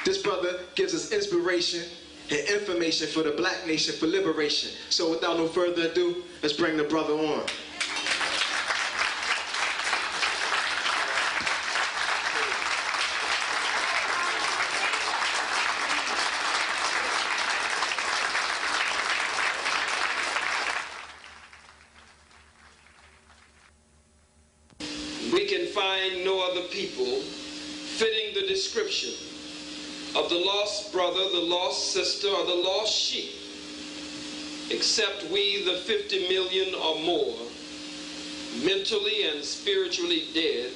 This brother gives us inspiration and information for the black nation for liberation. So without no further ado, let's bring the brother on. We can find no other people fitting the description of the lost brother, the lost sister, or the lost sheep, except we, the 50 million or more, mentally and spiritually dead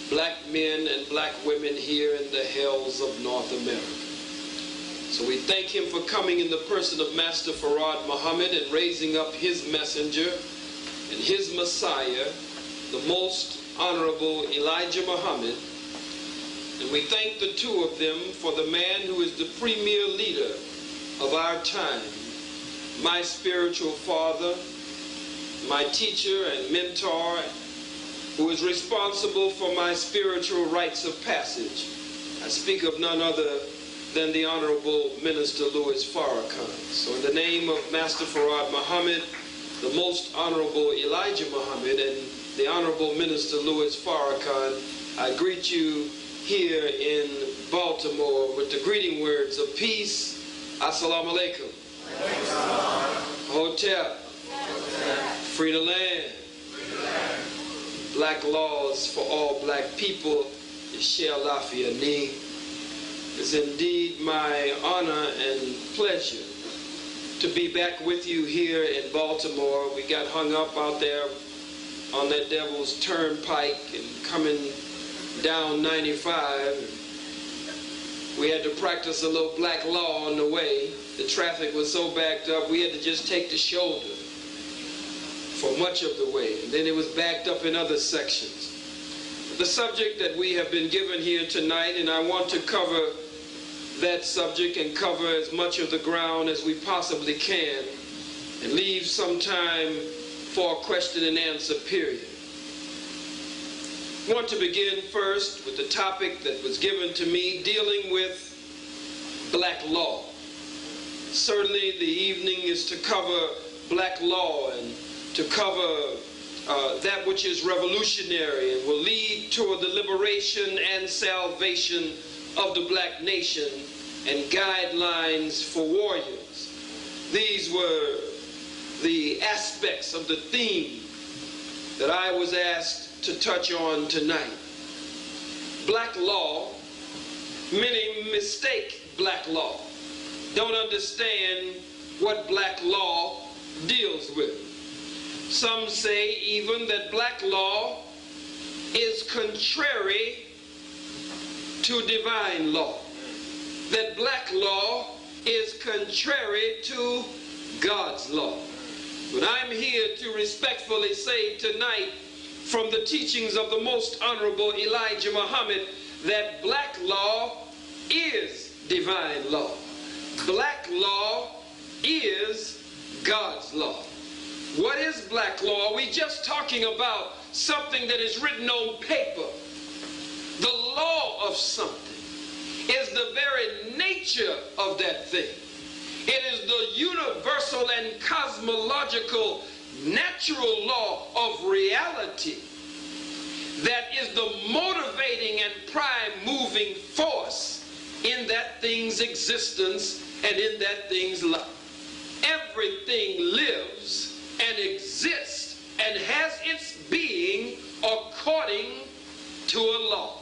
black men and black women here in the hells of North America. So we thank him for coming in the person of Master Fard Muhammad and raising up his messenger and his Messiah, the most honorable Elijah Muhammad. And we thank the two of them for the man who is the premier leader of our time, my spiritual father, my teacher and mentor, who is responsible for my spiritual rites of passage. I speak of none other than the Honorable Minister Louis Farrakhan. So in the name of Master Fard Muhammad, the most honorable Elijah Muhammad, and the Honorable Minister Louis Farrakhan, I greet you here in Baltimore with the greeting words of peace. Assalamu alaikum. Hotel. Free the land. Black laws for all black people. Ni. It's indeed my honor and pleasure to be back with you here in Baltimore. We got hung up out there on that devil's turnpike and coming down 95. We had to practice a little black law on the way. The traffic was so backed up, we had to just take the shoulder for much of the way. And then it was backed up in other sections. The subject that we have been given here tonight, and I want to cover that subject and cover as much of the ground as we possibly can and leave some time for a question and answer period. I want to begin first with the topic that was given to me, dealing with black law. Certainly the evening is to cover black law and to cover that which is revolutionary and will lead toward the liberation and salvation of the black nation and guidelines for warriors. These were the aspects of the theme that I was asked to touch on tonight. Black law, many mistake black law, don't understand what black law deals with. Some say even that black law is contrary to divine law, that black law is contrary to God's law. But I'm here to respectfully say tonight, from the teachings of the most honorable Elijah Muhammad, that black law is divine law. Black law is God's law. What is black law? Are we just talking about something that is written on paper? The law of something is the very nature of that thing. It is the universal and cosmological natural law of reality that is the motivating and prime moving force in that thing's existence and in that thing's life. Everything lives and exists and has its being according to a law.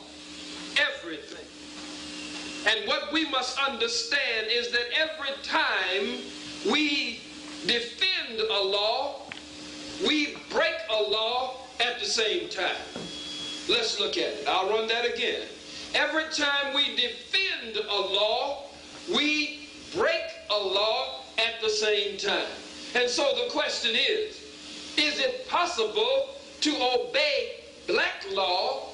Everything. And what we must understand is that every time we defend a law, we break a law at the same time. Let's look at it. I'll run that again. Every time we defend a law, we break a law at the same time. And so the question is it possible to obey black law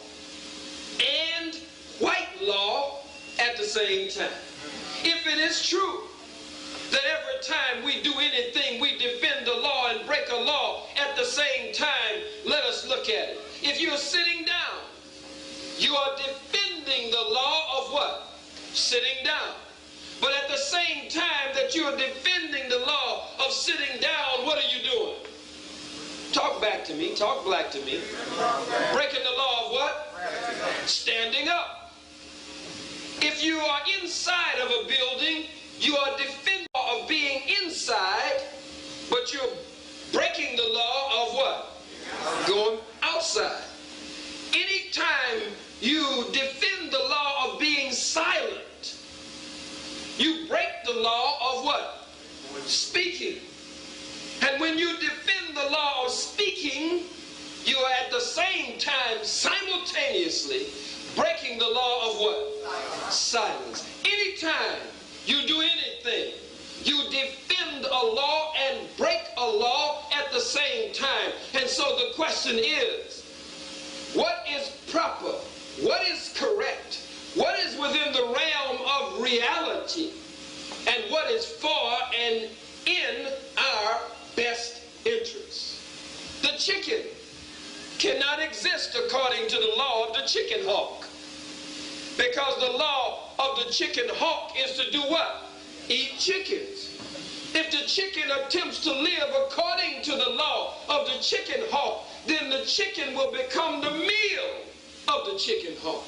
and white law at the same time? If it is true that every time we do anything, we defend a law and break a law at the same time, let us look at it. If you're sitting down, you are defending the law of what? sitting down. But at the same time that you are defending the law of sitting down, what are you doing? Talk back to me, talk black to me. Breaking the law of what? Standing up. If you are inside of a building, you are defending the law of being inside, but you're breaking the law of what? Going outside. Anytime you defend the law of being silent, you break the law of what? Speaking. And when you defend the law of speaking, you are at the same time simultaneously breaking the law of what? Silence. Anytime you do anything, you defend a law and break a law at the same time. And so the question is, what is proper? What is correct? What is within the realm of reality? And what is for and in our best interest? The chicken cannot exist according to the law of the chicken hawk. Because the law of the chicken hawk is to do what? Eat chickens. If the chicken attempts to live according to the law of the chicken hawk, then the chicken will become the meal of the chicken hawk.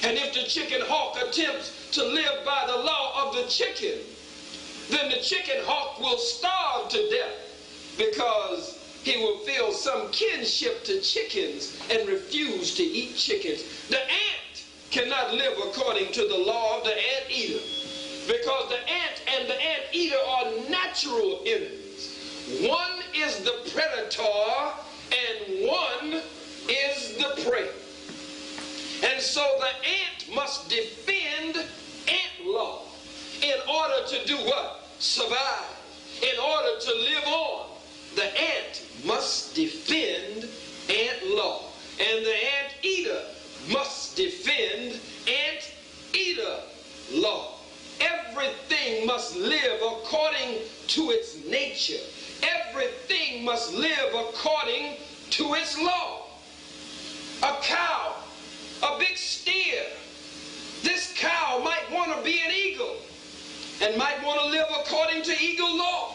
And if the chicken hawk attempts to live by the law of the chicken, then the chicken hawk will starve to death because he will feel some kinship to chickens and refuse to eat chickens. The ant cannot live according to the law of the anteater because the ant and the anteater are natural enemies. One is the predator and one is the prey. And so the ant must defend ant law in order to do what? Survive. In order to live on, the ant must defend ant law. And the anteater must defend anteater law. Everything must live according to its nature. Everything must live according to its law. A cow, a big steer, this cow might want to be an eagle and might want to live according to eagle law.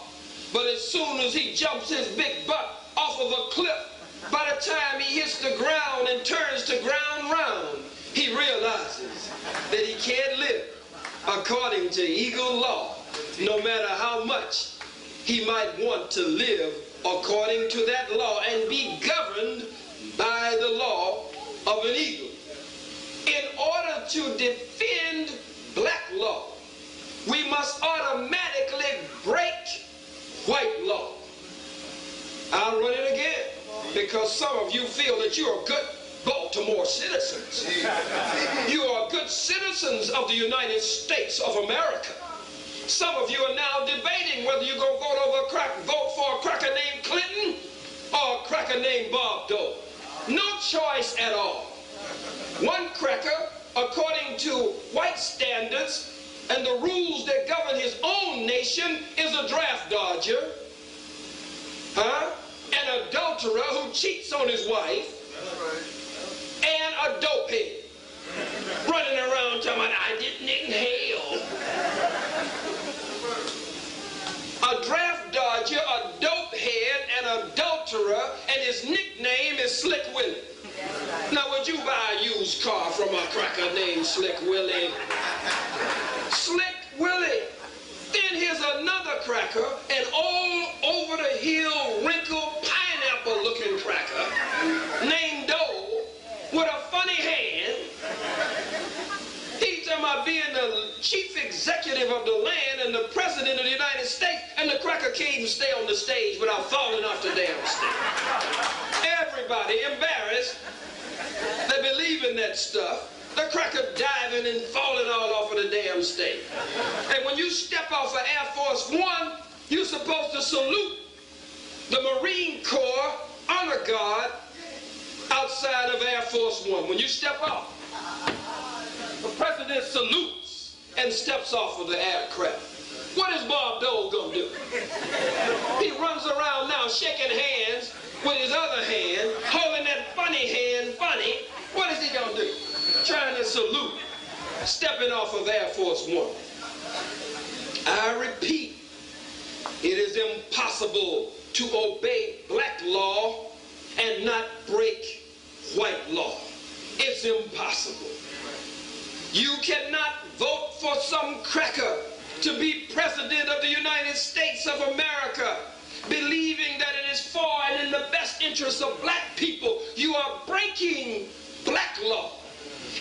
But as soon as he jumps his big butt off of a cliff, by the time he hits the ground and turns to ground round, he realizes that he can't live according to eagle law, no matter how much he might want to live according to that law and be governed by the law of an eagle. In order to defend black law, we must automatically break white law. I'll run it again because some of you feel that you are good Baltimore citizens. You are good citizens of the United States of America. Some of you are now debating whether you're going to vote for a cracker named Clinton or a cracker named Bob Dole. No choice at all. One cracker, according to white standards and the rules that govern his own nation, is a draft dodger, an adulterer who cheats on his wife, and a dopehead running around talking about, I didn't inhale. A draft dodger, a dopehead, an adulterer, and his nickname is Slick Willie. Now, would you buy a used car from a cracker named Slick Willie? Slick Willie. Then here's another cracker, an all-over-the-hill, wrinkled, pineapple-looking cracker named Dole with a funny hand. He's talking about being the chief executive of the land and the president of the United States, and the cracker can't even stay on the stage without falling off the damn stage. Everybody embarrassed. They believe in that stuff. The cracker diving and falling all off of the damn stage. And when you step off of Air Force One, you're supposed to salute the Marine Corps Honor Guard outside of Air Force One. When you step off, the president salutes and steps off of the aircraft. What is Bob Dole gonna do? He runs around now shaking hands with his other hand, holding that funny hand funny. What is he gonna do? Trying to salute stepping off of Air Force One. I repeat, it is impossible to obey black law and not break white law. It's impossible. You cannot vote for some cracker to be president of the United States of America, believing that it is for and in the best interest of black people. You are breaking black law,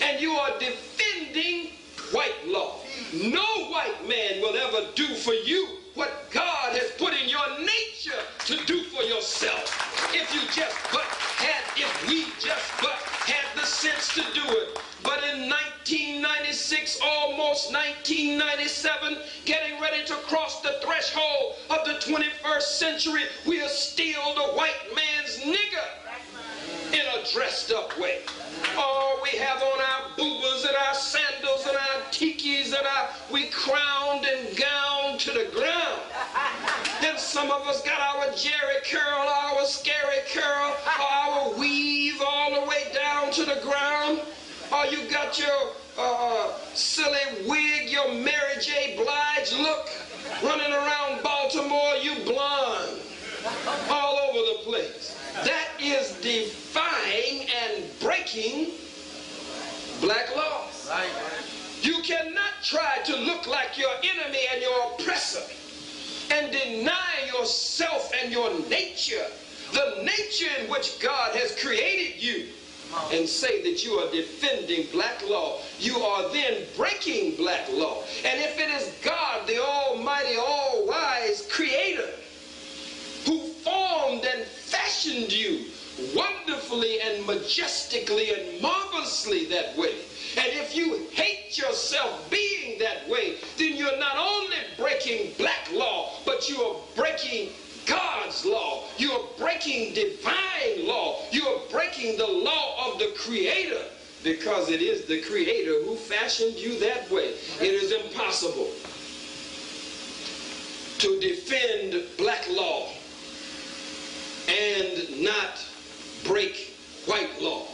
and you are defending white law. No white man will ever do for you what God has put in your nature to do for yourself. If we just but had the sense to do it. But in 1996, almost 1997, getting ready to cross the threshold of the 21st century, we are still the white man's nigger in a dressed up way. Oh, we have on our boobas and our sandals and our tikis and we crowned and gowned to the ground. And some of us got our jerry curl, our scary curl, our weave all the way down to the ground. Or you got your silly wig, your Mary J. Blige look, running around Baltimore, you blonde, all over the place. That is defying and breaking black law. You cannot try to look like your enemy and your oppressor and deny yourself and your nature, the nature in which God has created you, and say that you are defending black law. You are then breaking black law. And if it is God, the almighty, all-wise creator, who formed and fashioned you wonderfully and majestically and marvelously that way, and if you hate yourself being that way, then you're not only breaking black law, but you are breaking God's law. You are breaking divine law. You are breaking the law of the Creator, because it is the Creator who fashioned you that way. It is impossible to defend black law and not break white law.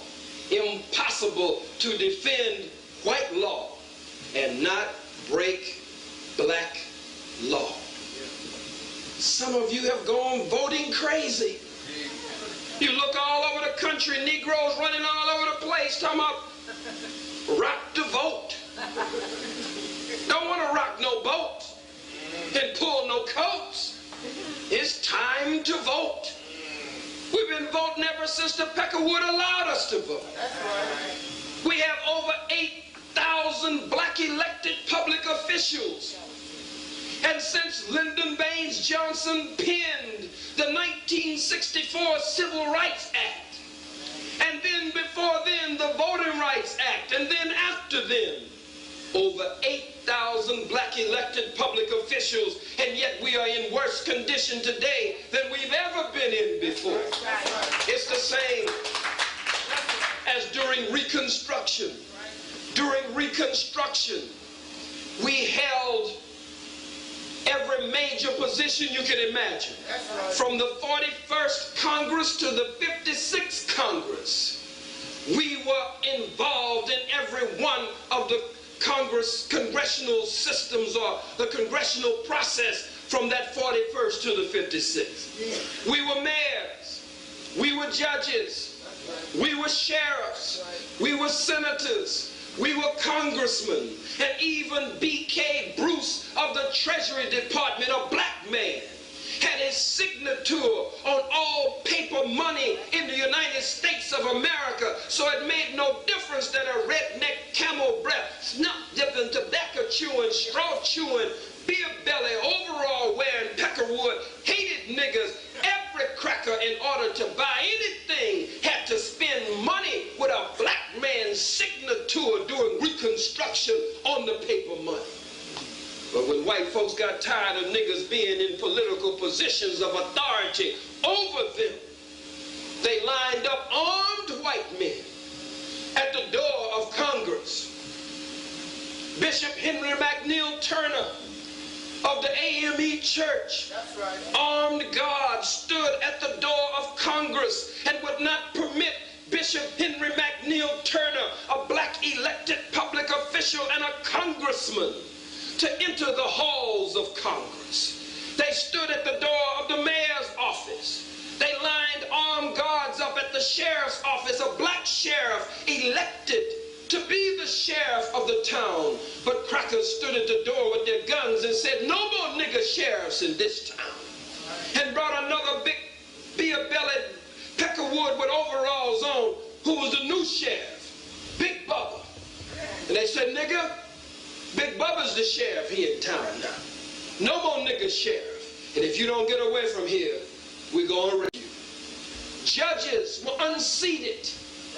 Impossible to defend white law and not break black law. Some of you have gone voting crazy. You look all over the country, Negroes running all over the place talking about rock the vote. Don't want to rock no boat and pull no coats. It's time to vote. We've been voting ever since the Peckerwood allowed us to vote. We have over 8,000 black elected public officials. And since Lyndon Baines Johnson penned the 1964 Civil Rights Act, and then before then the Voting Rights Act, and then after then, over 8,000 black elected public officials, and yet we are in worse condition today than we've ever been in before. It's the same as during Reconstruction. During Reconstruction, we held every major position you can imagine. From the 41st Congress to the 56th Congress, we were involved in every one of the congressional systems or the congressional process from that 41st to the 56th. We were mayors, we were judges, we were sheriffs, we were senators, we were congressmen, and even B.K. Bruce of the Treasury Department, a black man, had his signature on all paper money in the United States of America. So it made no difference that a redneck, camel breath, snuff-dipping, tobacco chewing, straw chewing, beer belly, overall wearing Peckerwood, hated niggas. Every cracker, in order to buy anything, had to spend money with a black man's signature during Reconstruction on the paper money. But when white folks got tired of niggas being in political positions of authority over them, they lined up armed white men at the door of Congress. Bishop Henry McNeil Turner of the AME Church, armed guards stood at the door of Congress and would not permit Bishop Henry McNeil Turner, a black elected public official and a congressman, to enter the halls of Congress. They stood at the door of the mayor's office. They lined armed guards up at the sheriff's office, a black sheriff elected to be the sheriff of the town. But crackers stood at the door with their guns and said, "No more nigger sheriffs in this town." And brought another big beer-bellied peckerwood with overalls on, who was the new sheriff, Big Bubba. And they said, "Nigga, Big Bubba's the sheriff here in town now. No more nigger sheriff. And if you don't get away from here, we're going to arrest you." Judges were unseated.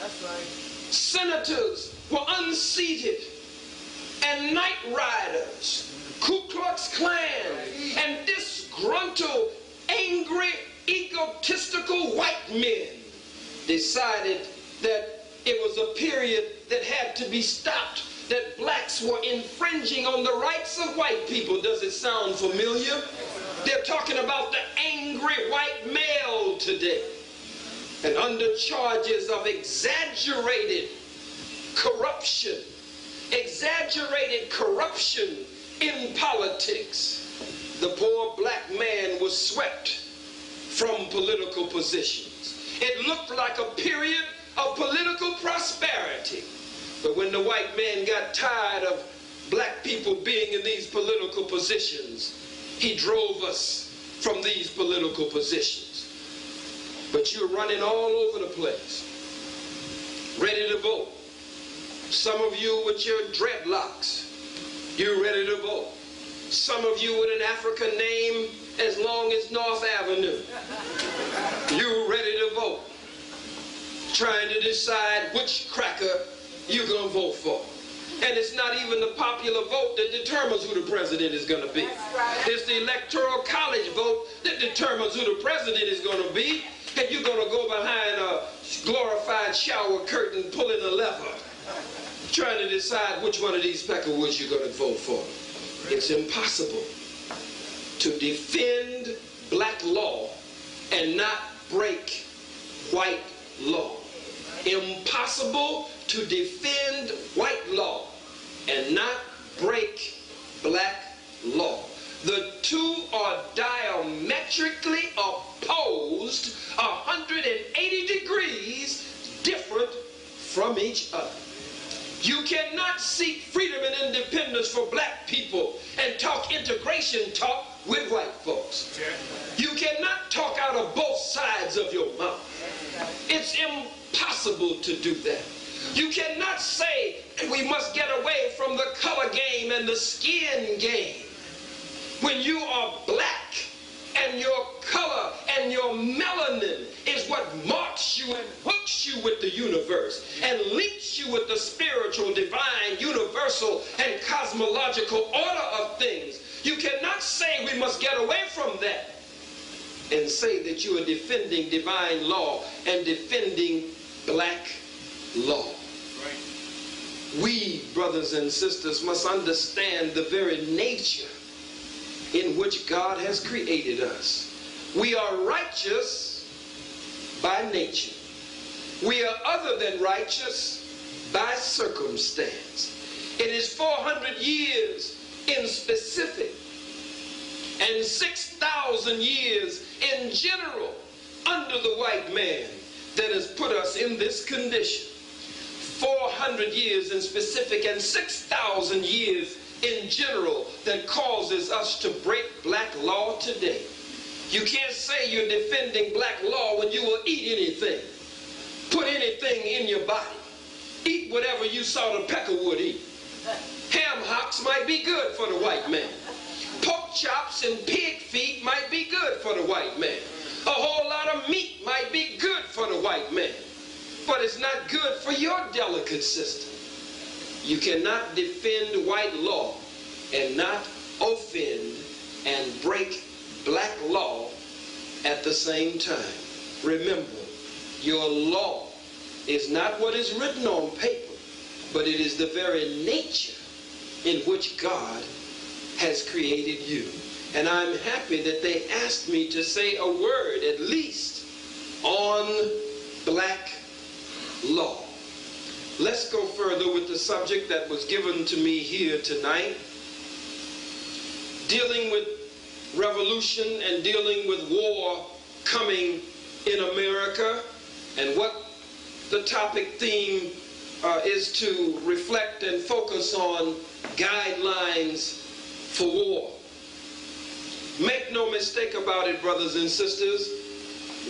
That's right. Senators were unseated. And night riders, Ku Klux Klan, and disgruntled, angry, egotistical white men decided that it was a period that had to be stopped, that blacks were infringing on the rights of white people. Does it sound familiar? They're talking about the angry white male today. And under charges of exaggerated corruption in politics, the poor black man was swept from political positions. It looked like a period of political prosperity. But when the white man got tired of black people being in these political positions, he drove us from these political positions. But you're running all over the place, ready to vote. Some of you with your dreadlocks, you're ready to vote. Some of you with an African name as long as North Avenue, you're ready to vote, trying to decide which cracker you're going to vote for. And it's not even the popular vote that determines who the president is going to be. It's the electoral college vote that determines who the president is going to be. And you're going to go behind a glorified shower curtain pulling a lever, trying to decide which one of these peckerwoods you're going to vote for. It's impossible to defend black law and not break white law. Impossible to defend white law and not break black law. The two are diametrically opposed, 180 degrees different from each other. You cannot seek freedom and independence for black people and talk integration talk with white folks. You cannot talk out of both sides of your mouth. It's impossible to do that. You cannot say we must get away from the color game and the skin game when you are black and your color and your melanin is what marks you and hooks you with the universe and links you with the spiritual, divine, universal, and cosmological order of things. You cannot say we must get away from that and say that you are defending divine law and defending black law. Right. We, brothers and sisters, must understand the very nature in which God has created us. We are righteous by nature. We are other than righteous by circumstance. It is 400 years in specific and 6,000 years in general under the white man that has put us in this condition. 400 years in specific and 6,000 years in general that causes us to break black law today. You can't say you're defending black law when you will eat anything, put anything in your body, eat whatever you saw the peckerwood eat. Ham hocks might be good for the white man. Pork chops and pig feet might be good for the white man. A whole lot of meat might be good for the white man. But it's not good for your delicate system. You cannot defend white law and not offend and break black law at the same time. Remember, your law is not what is written on paper, but it is the very nature in which God has created you. And I'm happy that they asked me to say a word at least on black law. Let's go further with the subject that was given to me here tonight, dealing with revolution and dealing with war coming in America, and what the topic theme is to reflect and focus on guidelines for war. Make no mistake about it, brothers and sisters,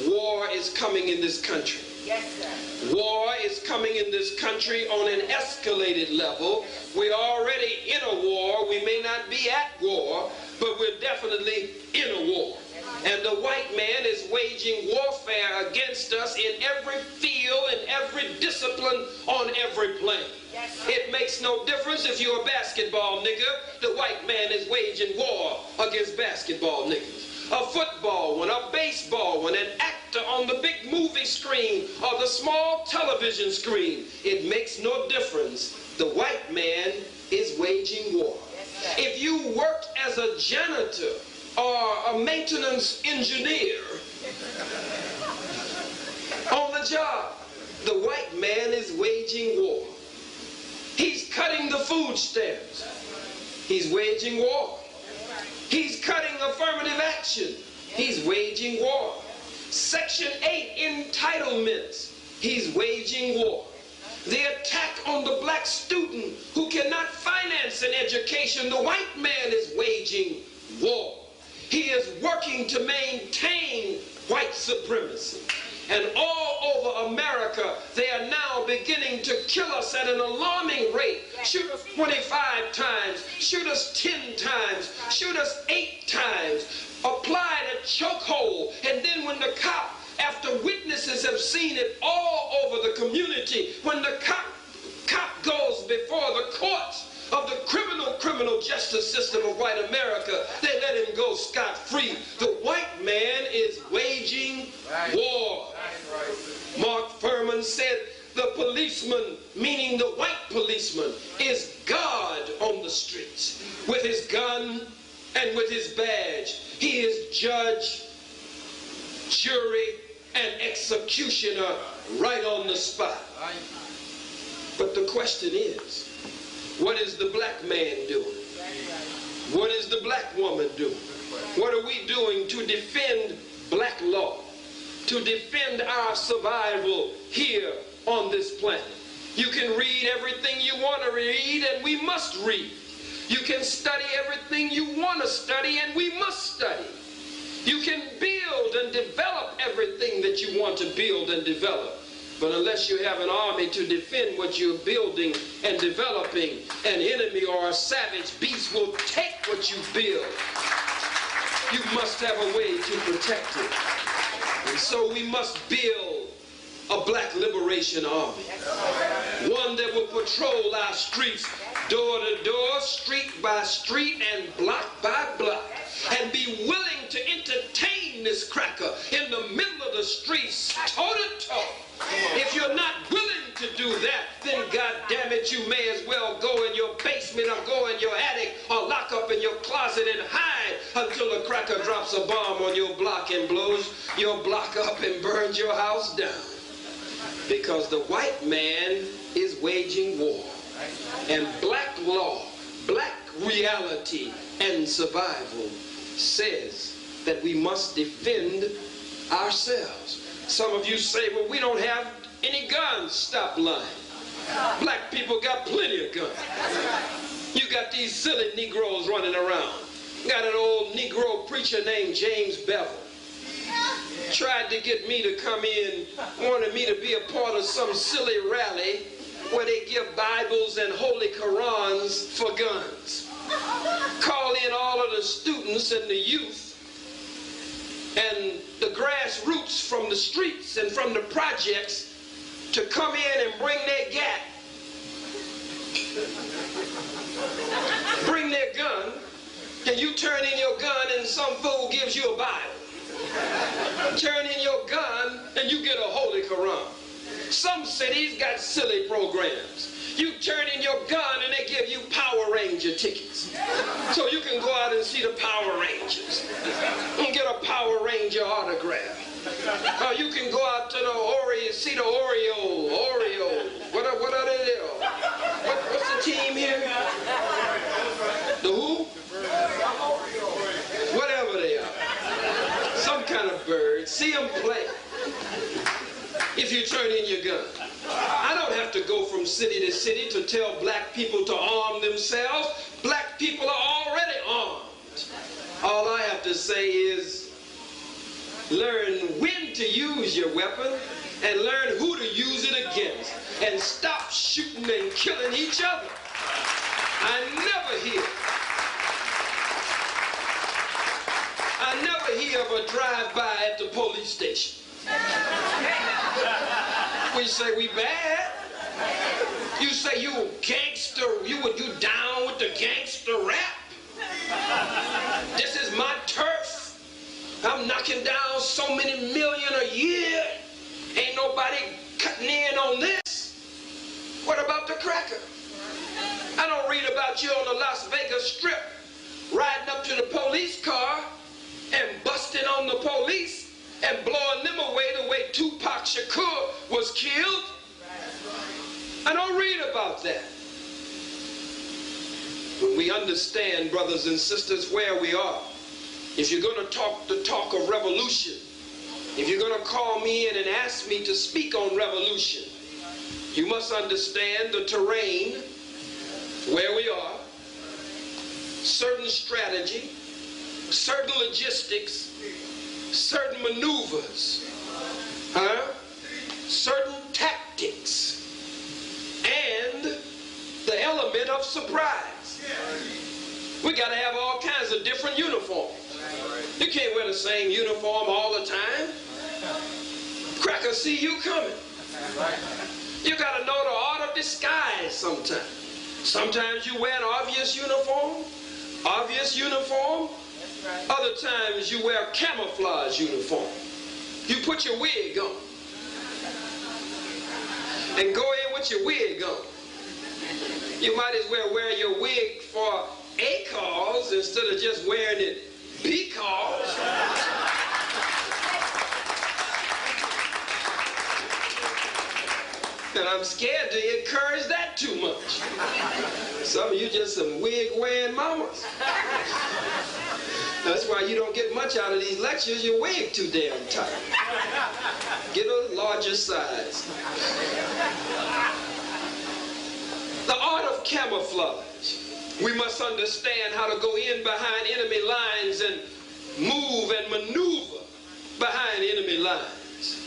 war is coming in this country. Yes, sir. War is coming in this country on an escalated level. We're already in a war. We may not be at war, but we're definitely in a war. And the white man is waging warfare against us in every field, in every discipline, on every plane. It makes no difference if you're a basketball nigger. The white man is waging war against basketball niggers. A football one, a baseball one, an actor on the big movie screen or the small television screen. It makes no difference. The white man is waging war. If you worked as a janitor or a maintenance engineer on the job, the white man is waging war. He's cutting the food stamps. He's waging war. He's cutting affirmative action. He's waging war. Section 8 entitlements. He's waging war. The attack on the black student who cannot finance an education, the white man is waging war. He is working to maintain white supremacy. And all over America, they are now beginning to kill us at an alarming rate. Shoot us 25 times, shoot us 10 times, shoot us 8 times, apply a chokehold, and then when the cop, after witnesses have seen it all over the community, when the cop goes before the courts of the criminal justice system of white America, they let him go scot-free. The white man is waging war. Mark Furman said the policeman, meaning the white policeman, is God on the streets with his gun and with his badge. He is judge, jury, and executioner right on the spot. But the question is, what is the black man doing? What is the black woman doing? What are we doing to defend black law, to defend our survival here on this planet? You can read everything you want to read, and we must read. You can study everything you want to study, and we must study. You can build and develop everything that you want to build and develop. But unless you have an army to defend what you're building and developing, an enemy or a savage beast will take what you build. You must have a way to protect it. And so we must build a black liberation army. One that will patrol our streets door to door, street by street, and block by block, and be willing to entertain this cracker in the middle of the streets, toe to toe. If you're not willing to do that, then God damn it, you may as well go in your basement or go in your attic or lock up in your closet and hide until the cracker drops a bomb on your block and blows your block up and burns your house down. Because the white man is waging war. And black law, black reality, and survival says that we must defend ourselves. Some of you say, well, we don't have any guns. Stop lying. Black people got plenty of guns. You got these silly Negroes running around. Got an old Negro preacher named James Bevel. Tried to get me to come in, wanted me to be a part of some silly rally where they give Bibles and Holy Qurans for guns. Call in all of the students and the youth and the grassroots from the streets and from the projects to come in and bring their gat, bring their gun, and you turn in your gun and some fool gives you a Bible. Turn in your gun and you get a Holy Quran. Some cities got silly programs. You turn in your gun and they give you Power Ranger tickets. So you can go out and see the Power Rangers and get a Power Ranger autograph. You can go out to the Oreo, see the Oreo. What are they there? What's the team here? The who? Whatever they are. Some kind of bird. See them play. If you turn in your gun. I don't have to go from city to city to tell black people to arm themselves. Black people are already armed. All I have to say is learn when to use your weapon and learn who to use it against. And stop shooting and killing each other. I never hear of a drive-by at the police station. We say we bad. You say you gangster, you down with the gangster rap. This is my turf. I'm knocking down so many million a year. Ain't nobody cutting in on this. What about the cracker? I don't read about you on the Las Vegas Strip riding up to the police car and busting on the police and blowing them away the way Tupac Shakur was killed. I don't read about that. When we understand, brothers and sisters, where we are, if you're going to talk the talk of revolution, if you're going to call me in and ask me to speak on revolution, you must understand the terrain, where we are, certain strategy, certain logistics, certain maneuvers, certain tactics, and the element of surprise. We got to have all kinds of different uniforms. You can't wear the same uniform all the time. Crackers see you coming. You got to know the art of disguise sometimes. Sometimes you wear an obvious uniform. Other times you wear a camouflage uniform. You put your wig on and go in with your wig on. You might as well wear your wig for a cause instead of just wearing it because. And I'm scared to encourage that too much. Some of you just some wig-wearing mamas. That's why you don't get much out of these lectures. Your wig too damn tight. Get a larger size. The art of camouflage. We must understand how to go in behind enemy lines and move and maneuver behind enemy lines.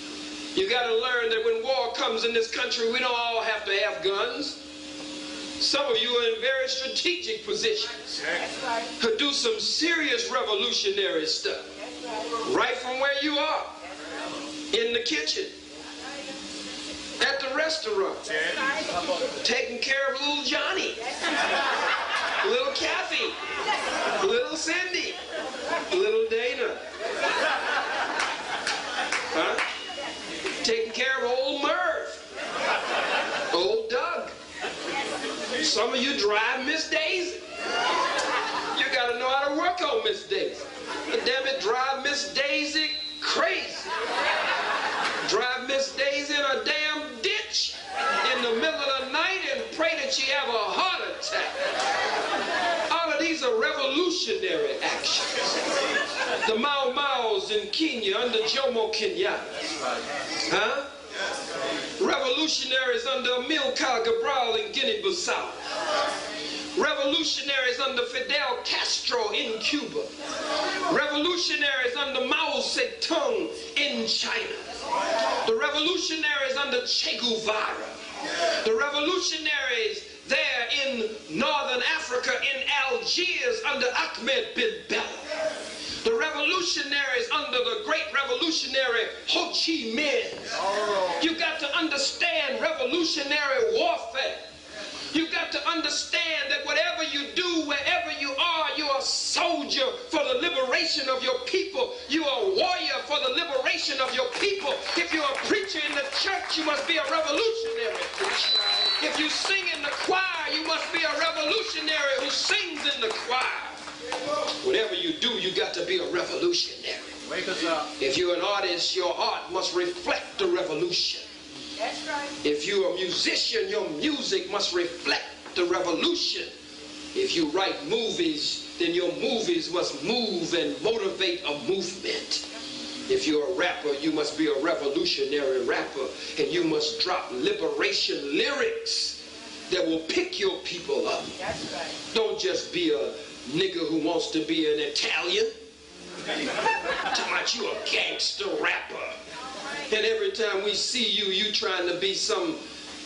You got to learn that when war comes in this country, we don't all have to have guns. Some of you are in very strategic positions to do some serious revolutionary stuff. Right from where you are. In the kitchen. At the restaurant. Taking care of little Johnny. Little Kathy. Little Cindy. Little Dana. Taking care of old Merv. Old Doug. Some of you drive Miss Daisy. You got to know how to work on Miss Daisy. But damn it, drive Miss Daisy crazy. Drive Miss Daisy in a damn ditch in the middle of the night and pray that she have a heart attack. All of these are revolutionary actions. The Mau Maus in Kenya under Jomo Kenyatta. Revolutionaries under Amilcar Cabral in Guinea-Bissau. Revolutionaries under Fidel Castro in Cuba. Revolutionaries under Mao Zedong in China. The revolutionaries under Che Guevara. The revolutionaries there in Northern Africa in Algiers under Ahmed bin Bella. The revolutionaries under the great revolutionary Ho Chi Minh. You got to understand revolutionary warfare. You got to understand that whatever you do, wherever you are a soldier for the liberation of your people. You are a warrior for the liberation of your people. If you're a preacher in the church, you must be a revolutionary preacher. If you sing in the choir, you must be a revolutionary who sings in the choir. Whatever you do, you got to be a revolutionary. Wake us up. If you're an artist, your art must reflect the revolution. That's right. If you're a musician, your music must reflect the revolution. If you write movies, then your movies must move and motivate a movement. If you're a rapper, you must be a revolutionary rapper, and you must drop liberation lyrics that will pick your people up. That's right. Don't just be a nigga who wants to be an Italian. Talking about you a gangster rapper. And every time we see you, you trying to be some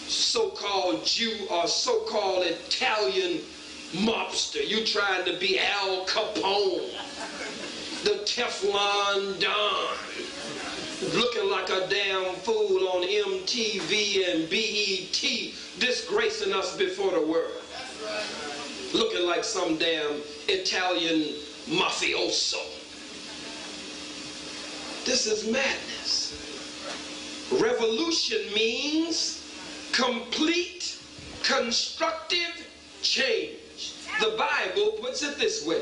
so-called Jew or so-called Italian mobster. You trying to be Al Capone, the Teflon Don, looking like a damn fool on MTV and BET, disgracing us before the world. Looking like some damn Italian mafioso. This is madness. Revolution means complete, constructive change. The Bible puts it this way: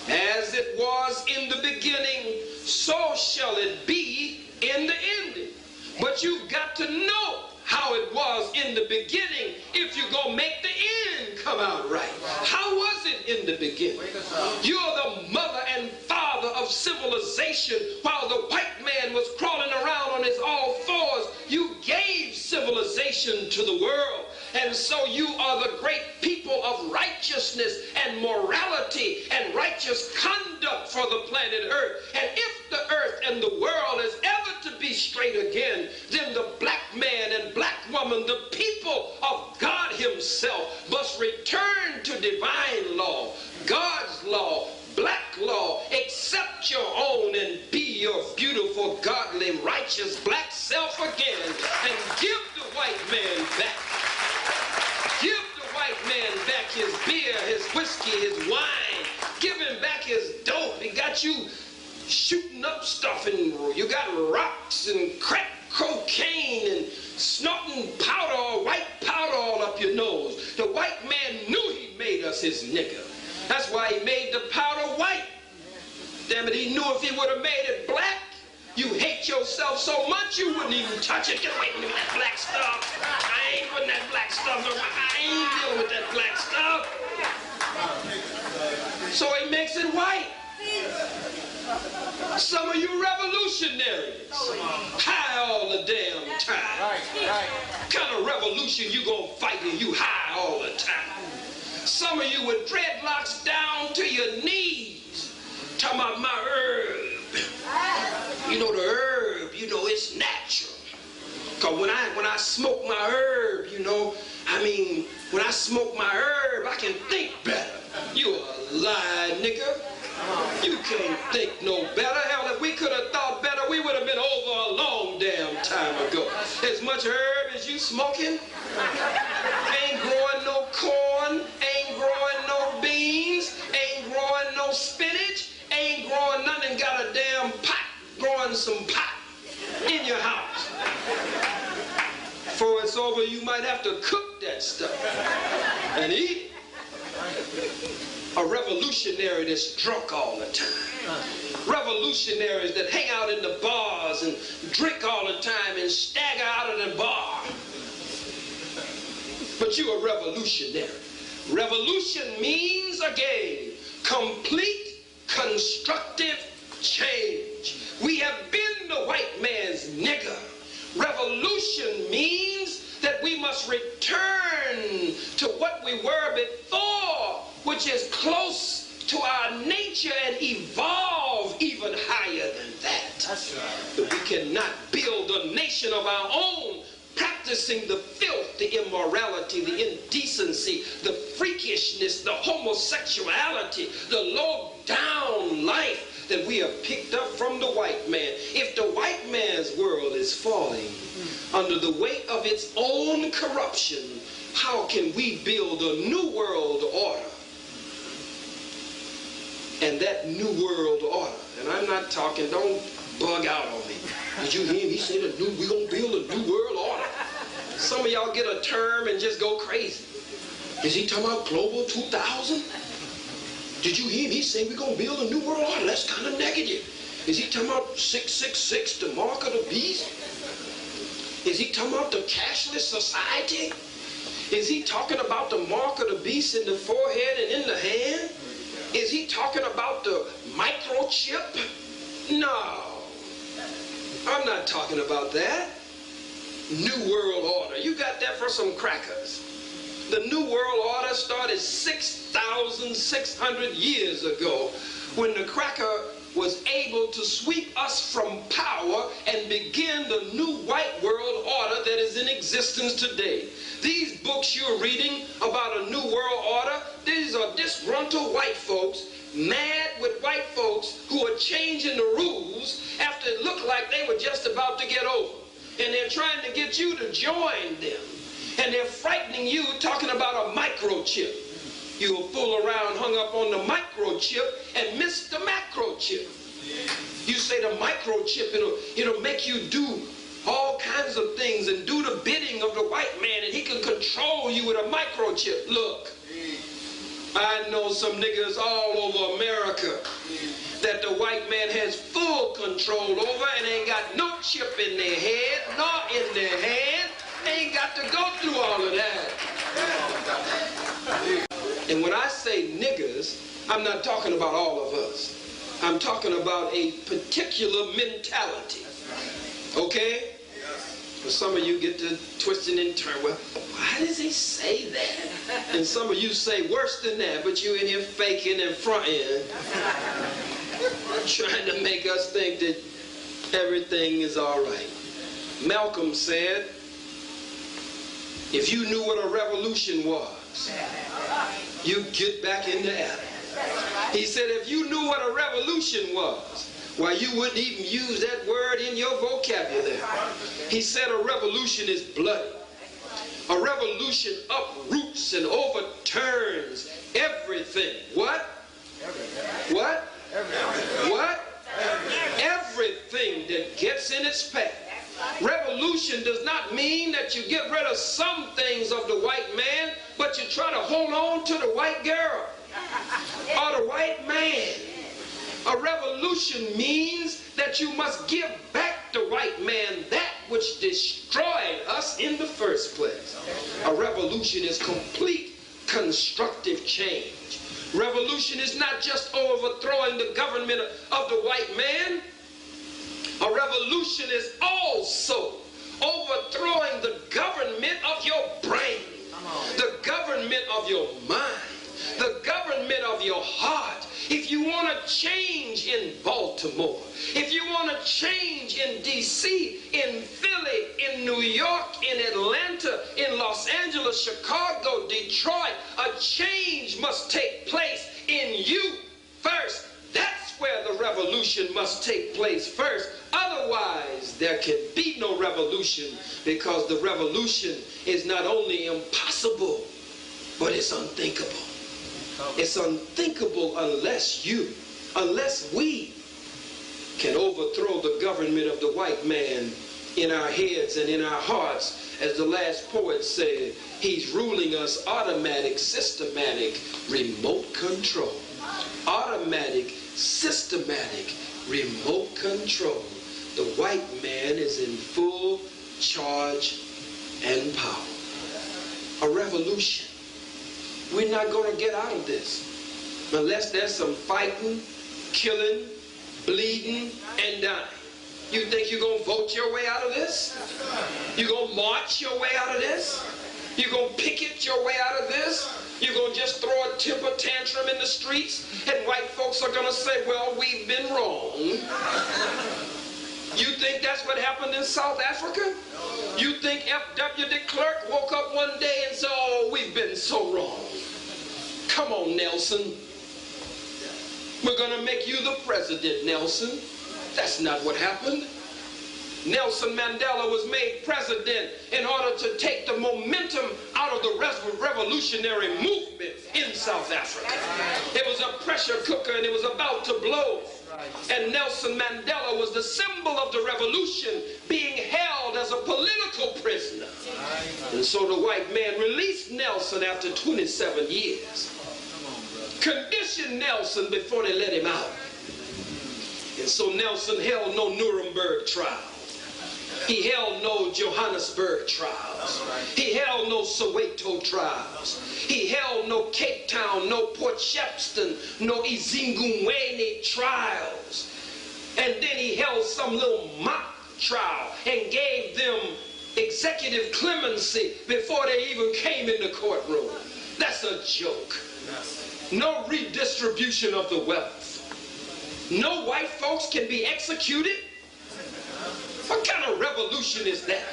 as it was in the beginning, so shall it be in the ending. But you've got to know how it was in the beginning if you're going to make the end come out right. How was it in the beginning? You're the mother and father of civilization. While the white man was crawling around on his all fours, you gave civilization to the world. And so you are the great people of righteousness and morality and righteous conduct for the planet Earth. And if the earth and the world is ever to be straight again, then the black man and black woman, the people of God himself, must return to divine law, God's law, black law. Accept your own and be your beautiful, godly, righteous black self again, and give the white man back. Give the white man back his beer, his whiskey, his wine. Give him back his dope. He got you shooting up stuff, and you got rocks and crack cocaine and snorting powder or white powder all up your nose. The white man knew he made us his nigger. That's why he made the powder white. Damn it, he knew if he would have made it black, you hate yourself so much you wouldn't even touch it. Get away from that black stuff. I ain't putting that black stuff no more. I ain't dealing with that black stuff. So he makes it white. Some of you revolutionaries, high all the damn time. Right. What kind of revolution you gonna fight and you high all the time? Some of you with dreadlocks down to your knees, talking about my herb. You know the herb, you know it's natural. Cause when I smoke my herb, you know, I mean, when I smoke my herb, I can think better. You a lying nigga. You can't think no better. Hell, if we could have thought better, we would have been over a long damn time ago. As much herb as you smoking, ain't growing no corn, ain't growing no beans, ain't growing no spinach, ain't growing nothing, got a damn pot, growing some pot in your house. Before it's over, you might have to cook that stuff and eat it. A revolutionary that's drunk all the time. Revolutionaries that hang out in the bars and drink all the time and stagger out of the bar. But you're a revolutionary. Revolution means, again, complete constructive change. We have been the white man's nigger. Revolution means that we must return to what we were before, which is close to our nature, and evolve even higher than that. That's right. But we cannot build a nation of our own practicing the filth, the immorality, the indecency, the freakishness, the homosexuality, the low-down life that we have picked up from the white man. If the white man's world is falling under the weight of its own corruption, how can we build a new world order? And that new world order, and I'm not talking, don't bug out on me. Did you hear him? He said we're going to build a new world order. Some of y'all get a term and just go crazy. Is he talking about Global 2000? Did you hear him? He said we're going to build a new world order. That's kind of negative. Is he talking about 666, the mark of the beast? Is he talking about the cashless society? Is he talking about the mark of the beast in the forehead and in the hand? Is he talking about the microchip? No, I'm not talking about that. New World Order. You got that for some crackers. The New World Order started 6,600 years ago when the cracker was able to sweep us from power and begin the new white world order that is in existence today. These books you're reading about a new world order, these are disgruntled white folks, mad with white folks who are changing the rules after it looked like they were just about to get over. And they're trying to get you to join them. And they're frightening you, talking about a microchip. You'll fool around hung up on the microchip and miss the macrochip. You say the microchip, it'll make you do all kinds of things and do the bidding of the white man, and he can control you with a microchip. Look, I know some niggas all over America that the white man has full control over and ain't got no chip in their head nor in their hand. They ain't got to go through all of that. And when I say niggas, I'm not talking about all of us. I'm talking about a particular mentality. Okay? Well, some of you get to twisting and turn. Well, why does he say that? And some of you say worse than that, but you in here faking and fronting, trying to make us think that everything is all right. Malcolm said, if you knew what a revolution was, you'd get back in the alley. He said, if you knew what a revolution was, why, you wouldn't even use that word in your vocabulary. He said a revolution is bloody. A revolution uproots and overturns everything. What? What? What? Everything that gets in its path. Revolution does not mean that you get rid of some things of the white man, but you try to hold on to the white girl or the white man. A revolution means that you must give back the white man that which destroyed us in the first place. A revolution is complete constructive change. Revolution is not just overthrowing the government of the white man. A revolution is also overthrowing the government of your brain, the government of your mind, the government of your heart. If you want to change in Baltimore, if you want to change in D.C., in Philly, in New York, in Atlanta, in Los Angeles, Chicago, Detroit, a change must take place in you first. That's where the revolution must take place first. Otherwise, there can be no revolution, because the revolution is not only impossible, but it's unthinkable. It's unthinkable unless we can overthrow the government of the white man in our heads and in our hearts. As the last poet said, he's ruling us automatic, systematic, remote control. Automatic, systematic, remote control. The white man is in full charge and power. A revolution. We're not going to get out of this unless there's some fighting, killing, bleeding, and dying. You think you're going to vote your way out of this? You're going to march your way out of this? You're going to picket your way out of this? You're going to just throw a temper tantrum in the streets and white folks are going to say, well, we've been wrong. You think that's what happened in South Africa? You think F.W. de Klerk woke up one day and said, oh, we've been so wrong. Come on, Nelson. We're going to make you the president, Nelson. That's not what happened. Nelson Mandela was made president in order to take the momentum out of the revolutionary movement in South Africa. It was a pressure cooker and it was about to blow. And Nelson Mandela was the symbol of the revolution, being held as a political prisoner. And so the white man released Nelson after 27 years. Conditioned Nelson before they let him out. And so Nelson held no Nuremberg trial. He held no Johannesburg trials. He held no Soweto trials. He held no Cape Town, no Port Shepstone, no Izingumweni trials. And then he held some little mock trial and gave them executive clemency before they even came in the courtroom. That's a joke. No redistribution of the wealth. No white folks can be executed. What kind of revolution is that?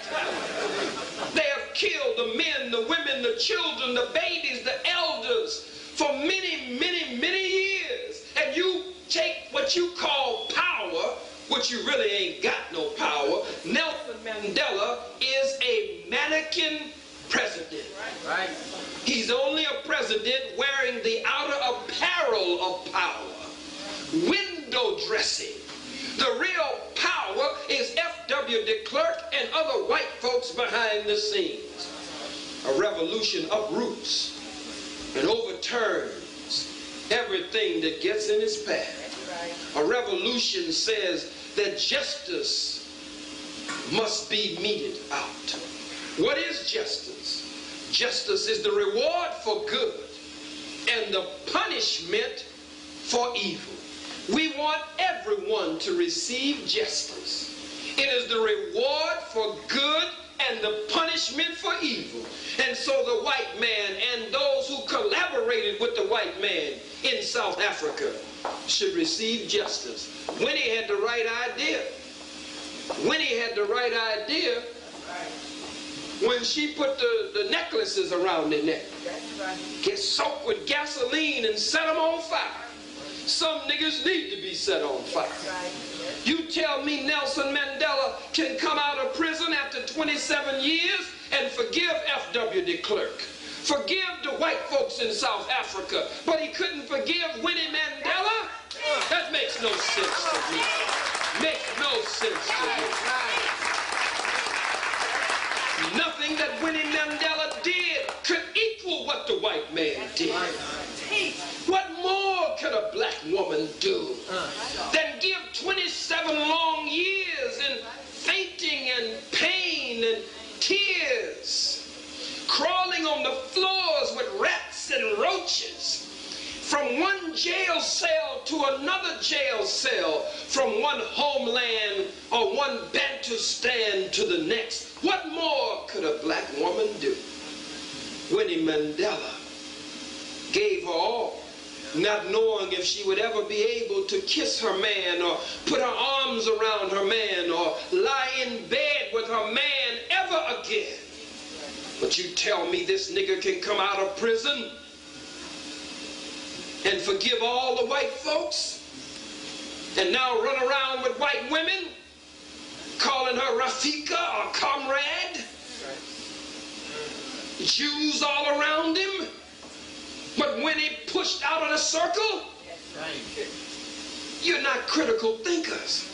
They have killed the men, the women, the children, the babies, the elders for many, many, many years. And you take what you call power, which you really ain't got no power. Nelson Mandela is a mannequin president. Right. He's only a president wearing the outer apparel of power. Window dressing. The real power is F.W. de Klerk and other white folks behind the scenes. A revolution uproots and overturns everything that gets in its path. A revolution says that justice must be meted out. What is justice? Justice is the reward for good and the punishment for evil. We want everyone to receive justice. It is the reward for good and the punishment for evil. And so the white man and those who collaborated with the white man in South Africa should receive justice. Winnie had the right idea. Winnie had the right idea when she put the necklaces around their neck. Get soaked with gasoline and set them on fire. Some niggas need to be set on fire. You tell me Nelson Mandela can come out of prison after 27 years and forgive F.W. de Klerk, forgive the white folks in South Africa, but he couldn't forgive Winnie Mandela? That makes no sense to me. Makes no sense to me. Nothing that Winnie Mandela did could equal what the white man did. What more could a black woman do than give 27 long years in fainting and pain and tears, crawling on the floors with rats and roaches, from one jail cell to another jail cell, from one homeland or one Bantustan to the next? What more could a black woman do? Winnie Mandela gave her all, not knowing if she would ever be able to kiss her man or put her arms around her man or lie in bed with her man ever again. But you tell me this nigga can come out of prison and forgive all the white folks and now run around with white women calling her Rafika or comrade? Jews all around him? But when he pushed out of the circle, you're not critical thinkers.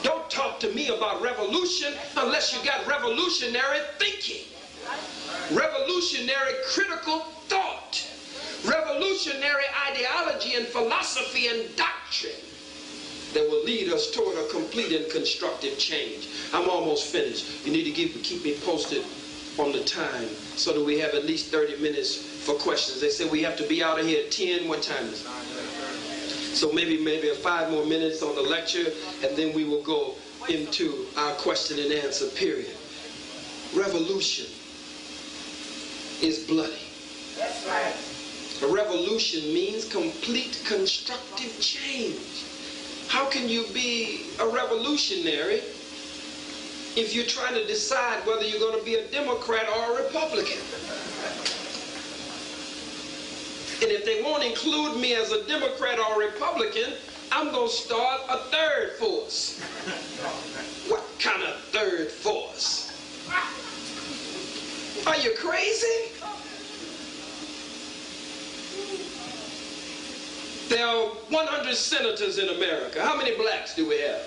Don't talk to me about revolution unless you got revolutionary thinking, revolutionary critical thought, revolutionary ideology and philosophy and doctrine that will lead us toward a complete and constructive change. I'm almost finished. You need to keep me posted on the time so that we have at least 30 minutes for questions. They said we have to be out of here at 10. What time is it? So maybe 5 more minutes on the lecture, and then we will go into our question and answer period. Revolution is bloody. That's right. A revolution means complete constructive change. How can you be a revolutionary if you're trying to decide whether you're going to be a Democrat or a Republican? And if they won't include me as a Democrat or a Republican, I'm going to start a third force. What kind of third force? Are you crazy? There are 100 senators in America. How many blacks do we have?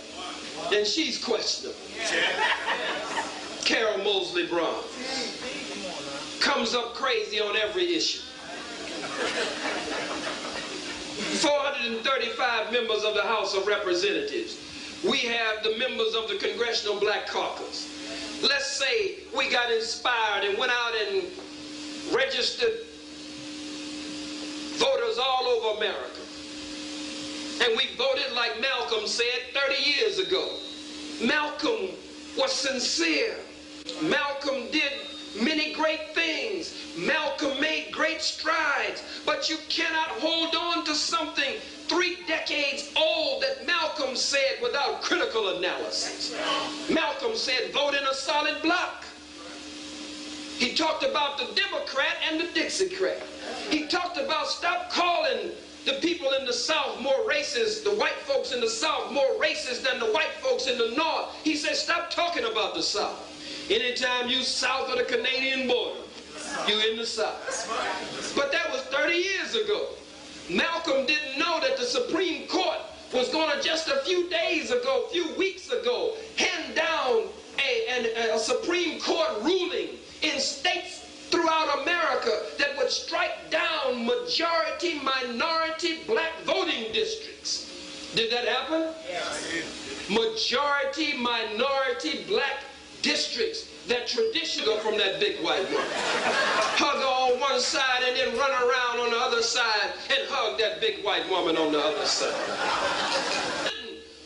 And she's questionable. Carol Moseley Brown comes up crazy on every issue. 435 members of the House of Representatives. We have the members of the Congressional Black Caucus. Let's say we got inspired and went out and registered voters all over America. And we voted like Malcolm said 30 years ago. Malcolm was sincere. Malcolm did many great things. Malcolm made great strides. But you cannot hold on to something 3 decades old that Malcolm said without critical analysis. Malcolm said, vote in a solid block. He talked about the Democrat and the Dixiecrat. He talked about stop calling the people in the South more racist, the white folks in the South more racist than the white folks in the North. He said, stop talking about the South. Anytime you south of the Canadian border, you in the South. But that was 30 years ago. Malcolm didn't know that the Supreme Court was going to just a few days ago, a few weeks ago, hand down a Supreme Court ruling in states throughout America that would strike down majority, minority black voting districts. Did that happen? Yes. Majority, minority black districts that traditional from that big white woman. Hug her on one side and then run around on the other side and hug that big white woman on the other side.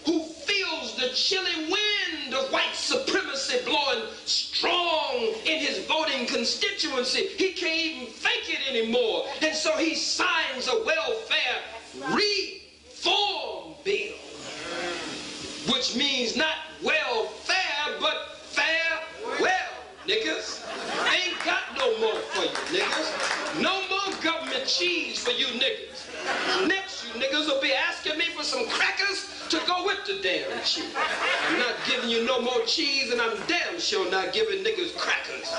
Who feels the chilly wind of white supremacy blowing strong in his voting constituency. He can't even fake it anymore. And so he signs a welfare reform bill, which means not welfare, but farewell, niggas. Ain't got no more for you, niggas. No more government cheese for you niggas. Next, you niggas will be asking me for some crackers to go with the damn cheese. I'm not giving you no more cheese, and I'm damn sure not giving niggas crackers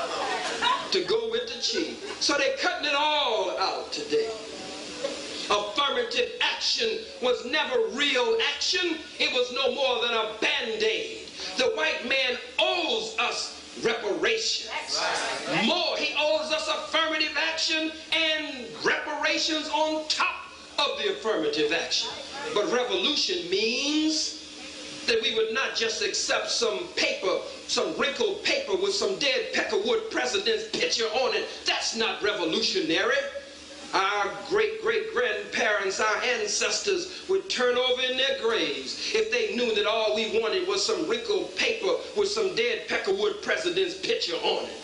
to go with the cheese. So they're cutting it all out today. Affirmative action was never real action. It was no more than a band-aid. The white man owes us reparations. More, he owes us affirmative action and reparations on top of the affirmative action. But revolution means that we would not just accept some paper, some wrinkled paper with some dead Peckerwood president's picture on it. That's not revolutionary. Our great-great-grandparents, our ancestors would turn over in their graves if they knew that all we wanted was some wrinkled paper with some dead Peckerwood president's picture on it.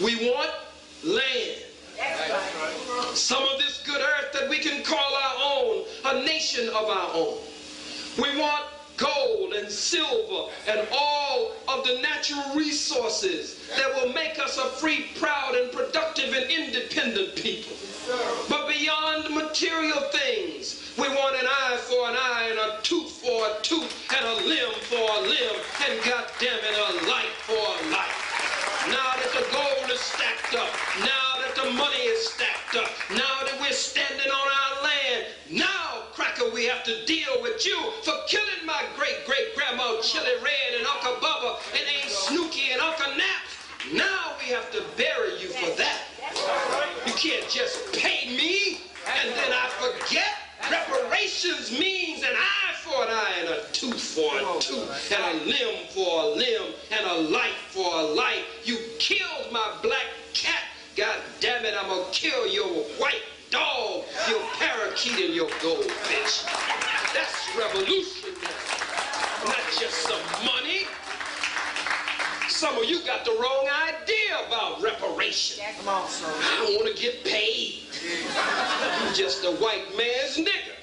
We want land. Some of this good earth that we can call our own, a nation of our own. We want gold and silver and all of the natural resources that will make us a free, proud, and productive and independent people. But beyond material things, we want an eye for an eye and a tooth for a tooth and a limb for a limb and goddammit a life for a life. Now that the gold is stacked up, now that the money is stacked up, now that we're standing on our land, now, cracker, we have to deal with you for killing my great-great-grandma Chili Red and Uncle Bubba and Aunt Snooky and Uncle Naps. Now we have to bury you for that. You can't just pay me and then I forget. Reparations means an eye for an eye and a tooth for a tooth and a limb for a limb and a life for a life. You killed my black cat. God damn it, I'm gonna kill your white dog, your parakeet, and your goldfish. That's revolution, not just some money. Some of you got the wrong idea about reparation. I don't want to get paid. I'm just a white man's nigga.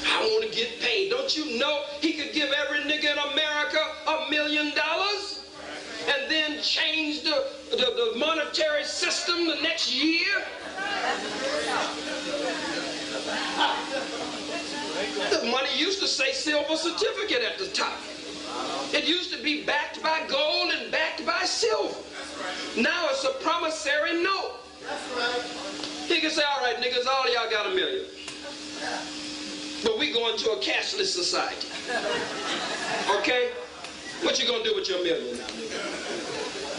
I want to get paid. Don't you know he could give every nigga in America $1 million and then change the monetary system the next year? The money used to say silver certificate at the top. It used to be backed by gold and backed by silver. Now it's a promissory note. He can say, all right, niggas, all of y'all got $1 million. But we going to a cashless society. Okay? What you gonna do with your $1 million now?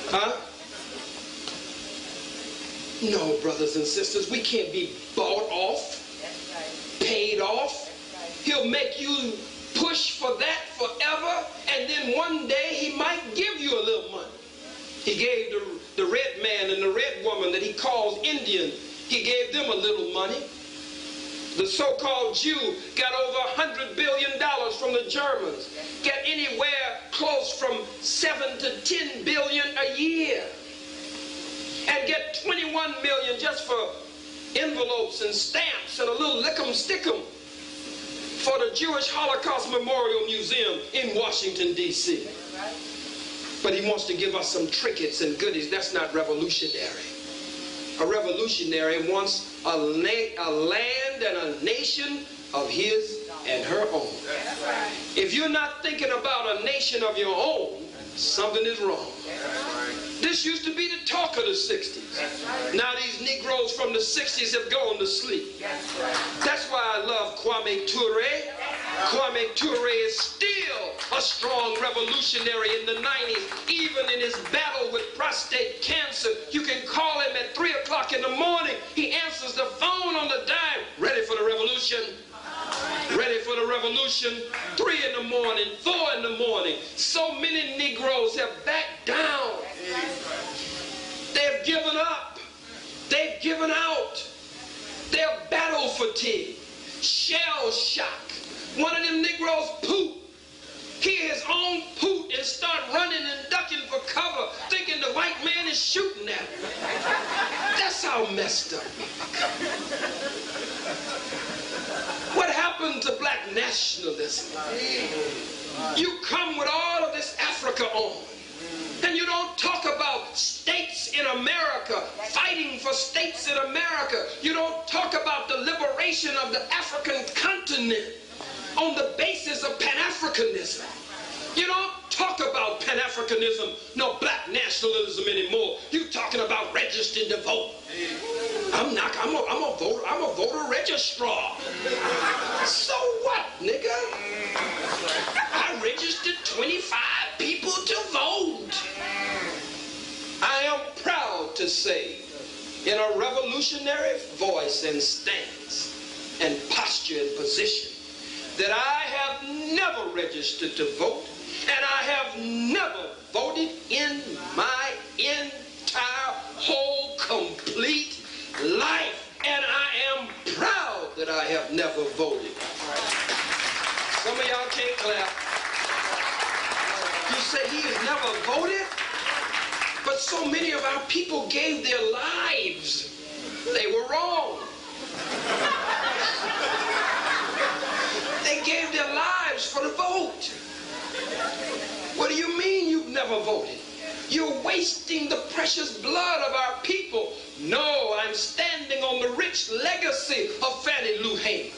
Huh? No, brothers and sisters, we can't be bought off. off. He'll make you push for that forever, and then one day he might give you a little money. He gave the red man and the red woman that he calls Indian, he gave them a little money. The so-called Jew got over $100 billion from the Germans, got anywhere close from 7 to 10 billion a year, and get 21 million just for envelopes and stamps and a little lick'em-stick'em for the Jewish Holocaust Memorial Museum in Washington, D.C. But he wants to give us some trinkets and goodies. That's not revolutionary. A revolutionary wants a land and a nation of his and her own. If you're not thinking about a nation of your own, something is wrong. This used to be the talk of the 60s. Now these Negroes from the 60s have gone to sleep. That's why I love Kwame Ture. Kwame Ture is still a strong revolutionary in the 90s, even in his battle with prostate cancer. You can call him at 3 o'clock in the morning. He answers the phone on the dime. Ready for the revolution? Ready for the revolution? 3 in the morning, 4 in the morning. So many Negroes have backed down. They've given up. They've given out. They're battle fatigued, shell shock. One of them Negroes poop. Hear his own poop and start running and ducking for cover, thinking the white man is shooting at him. That's how messed up. What happened to black nationalism? You come with all of this Africa on, and you don't talk about states in America, fighting for states in America. You don't talk about the liberation of the African continent on the basis of Pan-Africanism. You don't talk about Pan-Africanism, no black nationalism anymore. You talking about registered to vote. I'm a voter registrar. So what, nigga? I registered 25 people to vote. I am proud to say, in a revolutionary voice and stance and posture and position, that I have never registered to vote, and I have never voted in my entire whole complete life, and I am proud that I have never voted. Some of y'all can't clap. You say he has never voted, but so many of our people gave their lives. They were wrong. They gave their lives for the vote. What do you mean you've never voted? You're wasting the precious blood of our people. No, I'm standing on the rich legacy of Fannie Lou Hamer,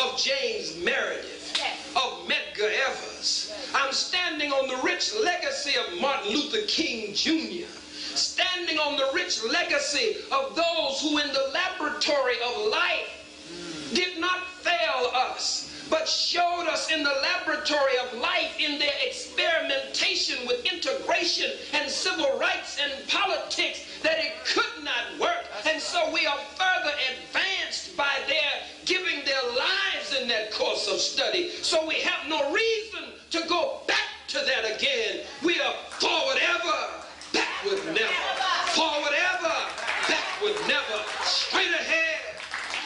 of James Meredith, of Medgar Evers. I'm standing on the rich legacy of Martin Luther King Jr., standing on the rich legacy of those who in the laboratory of life did not fail us, but showed us in the laboratory of life in their experimentation with integration and civil rights and politics that it could not work. And so we are further advanced by their giving their lives in that course of study. So we have no reason to go back to that again. We are forward ever, backward never. Forward ever, backward never. Straight ahead.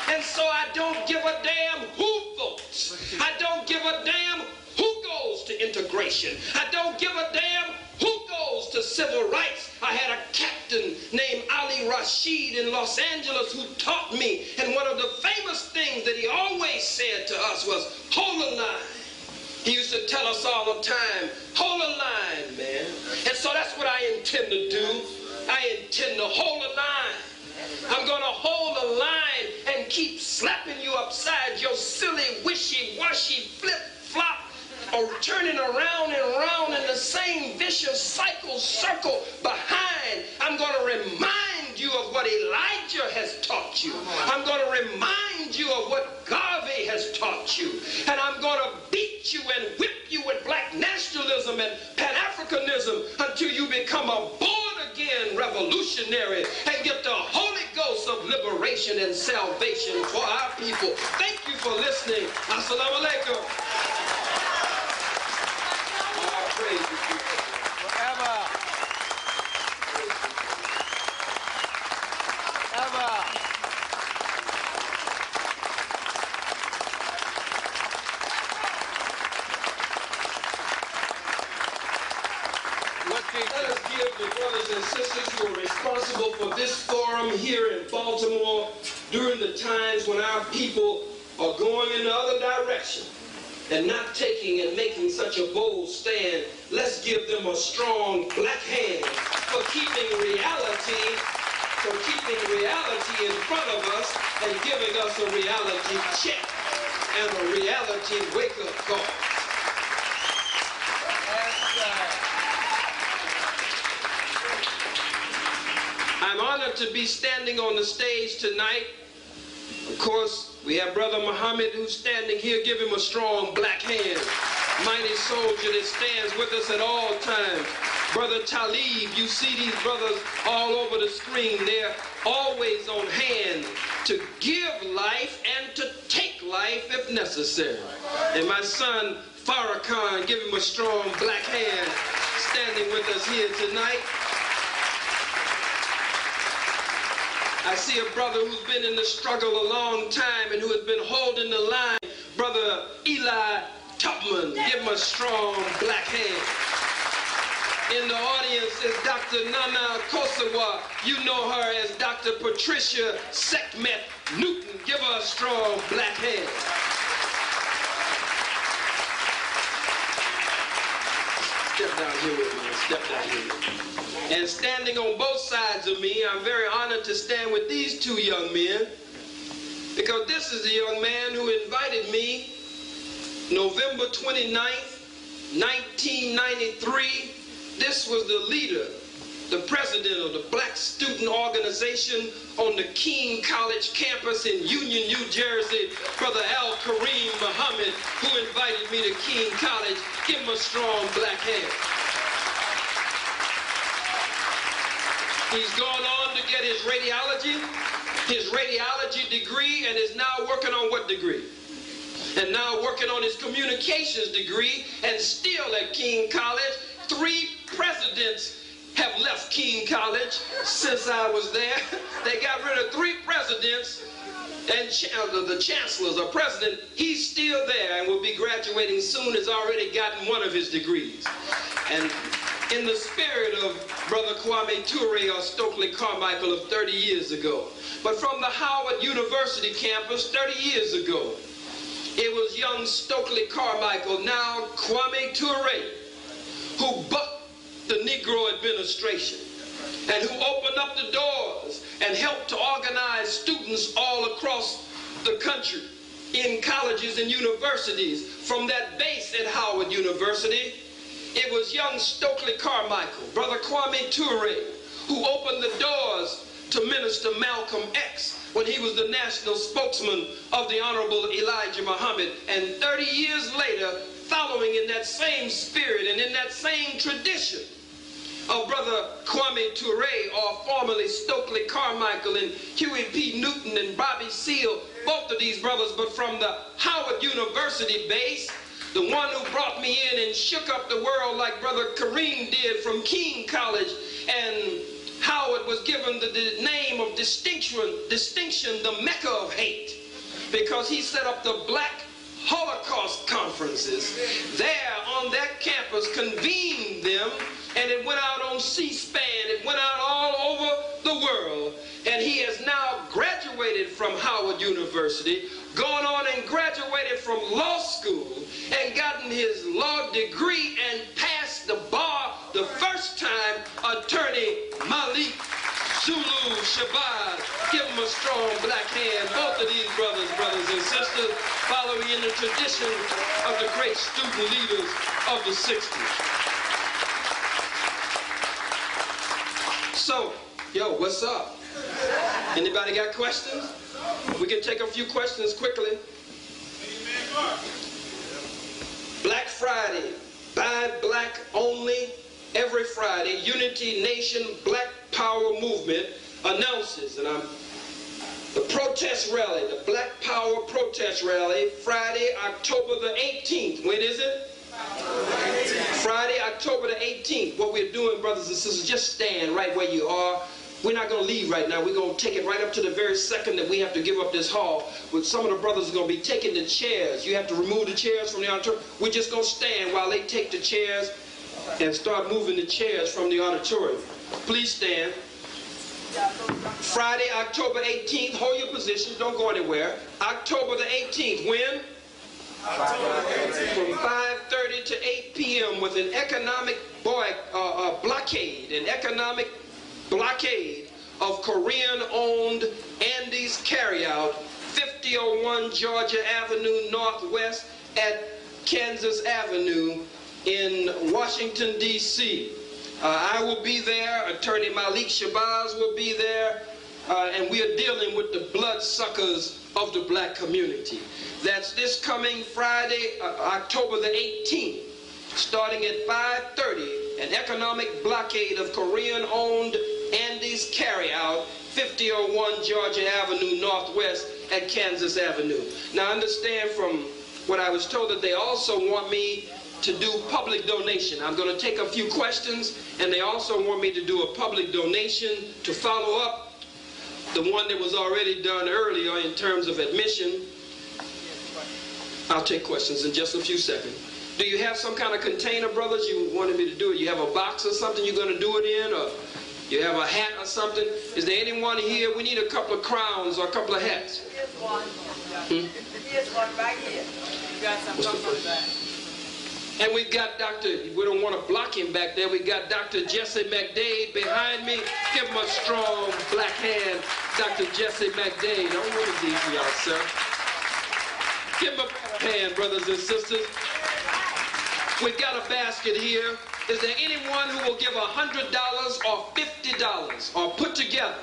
And so I don't give a damn who votes. I don't give a damn who goes to integration. I don't give a damn who goes to civil rights. I had a captain named Ali Rashid in Los Angeles who taught me, and one of the famous things that he always said to us was, hold the line. He used to tell us all the time, hold the line, man. And so that's what I intend to do. I intend to hold the line. I'm going to hold the line and keep slapping you upside your silly, wishy-washy, flip-flop, or turning around and around in the same vicious circle behind. I'm going to remind you of what Elijah has taught you. I'm going to remind you of what Garvey has taught you. And I'm going to beat you and whip you with black nationalism and Pan-Africanism until you become a born-again revolutionary and get the Holy Ghost of liberation and salvation for our people. Thank you for listening. listening. Assalamu alaikum. All praises. Forever. Ever. Let us give the brothers and sisters who are responsible for this forum here in Baltimore during the times when our people are going in the other direction and not taking and making such a bold stand. Let's give them a strong black hand for keeping reality in front of us and giving us a reality check and a reality wake-up call. I'm honored to be standing on the stage tonight. Of course, we have Brother Muhammad who's standing here. Give him a strong black hand. Mighty soldier that stands with us at all times. Brother Talib, you see these brothers all over the screen. They're always on hand to give life and to take life if necessary. And my son, Farrakhan, give him a strong black hand standing with us here tonight. I see a brother who's been in the struggle a long time and who has been holding the line. Brother Eli Tubman, give him a strong black hand. In the audience is Dr. Nana Kosawa. You know her as Dr. Patricia Sekhmet Newton. Give her a strong black hand. Step down here with me. Step down here with me. And standing on both sides of me, I'm very honored to stand with these two young men, because this is the young man who invited me November 29th, 1993. This was the leader, the president of the Black Student Organization on the King College campus in Union, New Jersey, Brother Al Kareem Muhammad, who invited me to King College. Give him a strong black hand. He's gone on to get his radiology degree, and is now working on what degree? And now working on his communications degree, and still at King College. 3 presidents have left King College since I was there. They got rid of 3 presidents, and the chancellor's a president. He's still there and will be graduating soon, has already gotten one of his degrees. And in the spirit of Brother Kwame Ture or Stokely Carmichael of 30 years ago. But from the Howard University campus 30 years ago, it was young Stokely Carmichael, now Kwame Ture, who bucked the Negro administration and who opened up the doors and helped to organize students all across the country in colleges and universities. From that base at Howard University, it was young Stokely Carmichael, Brother Kwame Ture, who opened the doors to Minister Malcolm X when he was the national spokesman of the Honorable Elijah Muhammad. And 30 years later, following in that same spirit and in that same tradition of Brother Kwame Ture, or formerly Stokely Carmichael, and Huey P. Newton and Bobby Seale, both of these brothers, but from the Howard University base, the one who brought me in and shook up the world like Brother Kareem did from King College. And Howard was given the name of distinction, the Mecca of hate, because he set up the Black Holocaust conferences there on that campus, convened them, and it went out on C-SPAN. It went out all over the world. And he has now graduated from Howard University, gone on and graduated from law school, and gotten his law degree and passed the bar the first time, Attorney Malik Zulu Shabazz. Give him a strong black hand. Both of these brothers and sisters, following in the tradition of the great student leaders of the 60s. So, yo, what's up? Anybody got questions? We can take a few questions quickly. Black Friday, buy black only, every Friday. Unity Nation Black Power Movement announces, and I'm The protest rally, the Black Power protest rally, Friday, October the 18th. When is it? Friday, October the 18th. What we're doing, brothers and sisters, just stand right where you are. We're not going to leave right now. We're going to take it right up to the very second that we have to give up this hall. With some of the brothers are going to be taking the chairs. You have to remove the chairs from the auditorium. We're just going to stand while they take the chairs and start moving the chairs from the auditorium. Please stand. Friday, October 18th. Hold your positions. Don't go anywhere. October the 18th. When? From 5:30 to 8 p.m. with an economic blockade. An economic blockade of Korean-owned Andes carryout, 5001 Georgia Avenue Northwest at Kansas Avenue in Washington, D.C. I will be there. Attorney Malik Shabazz will be there. And we are dealing with the bloodsuckers of the black community. That's this coming Friday, October the 18th, starting at 5:30, an economic blockade of Korean-owned Andes carryout, 5001 Georgia Avenue Northwest at Kansas Avenue. Now understand from what I was told that they also want me to do public donation. I'm going to take a few questions, and they also want me to do a public donation to follow up the one that was already done earlier in terms of admission. I'll take questions in just a few seconds. Do you have some kind of container, brothers, you wanted me to do it? You have a box or something you're going to do it in? Or you have a hat or something? Is there anyone here? We need a couple of crowns or a couple of hats. Here's one. Here's one right here. You got some from back. And we've got we don't want to block him back there. We've got Dr. Jesse McDade behind me. Give him a strong black hand, Dr. Jesse McDade. Don't want to these y'all, sir. Give him a hand, brothers and sisters. We've got a basket here. Is there anyone who will give $100 or $50 or put together?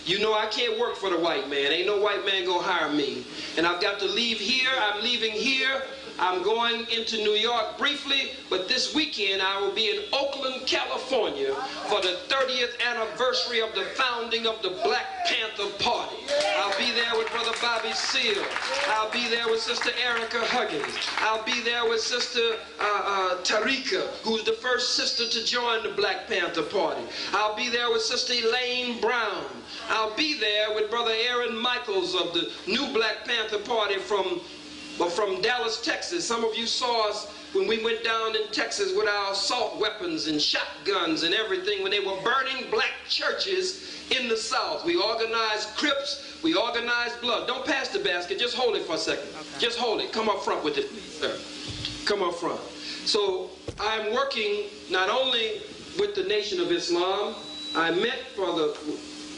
You know I can't work for the white man. Ain't no white man gonna hire me. And I've got to leave here. I'm leaving here. I'm going into New York briefly, but this weekend I will be in Oakland, California for the 30th anniversary of the founding of the Black Panther Party. I'll be there with Brother Bobby Seale. I'll be there with Sister Erica Huggins. I'll be there with Sister Tarika, who's the first sister to join the Black Panther Party. I'll be there with Sister Elaine Brown. I'll be there with Brother Aaron Michaels of the new Black Panther Party from Dallas, Texas. Some of you saw us when we went down in Texas with our assault weapons and shotguns and everything when they were burning black churches in the South. We organized Crips, we organized blood. Don't pass the basket, just hold it for a second. Okay. Just hold it. Come up front with it, please, sir. Come up front. So I'm working not only with the Nation of Islam. I met for the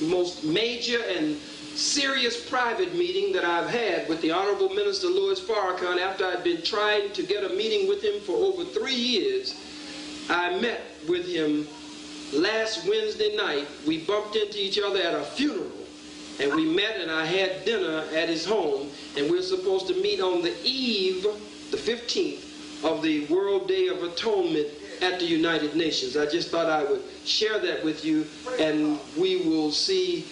most major and serious private meeting that I've had with the Honorable Minister Louis Farrakhan after I'd been trying to get a meeting with him for over 3 years. I met with him last Wednesday night. We bumped into each other at a funeral, and we met and I had dinner at his home, and we're supposed to meet on the eve, the 15th, of the World Day of Atonement at the United Nations. I just thought I would share that with you, and we will see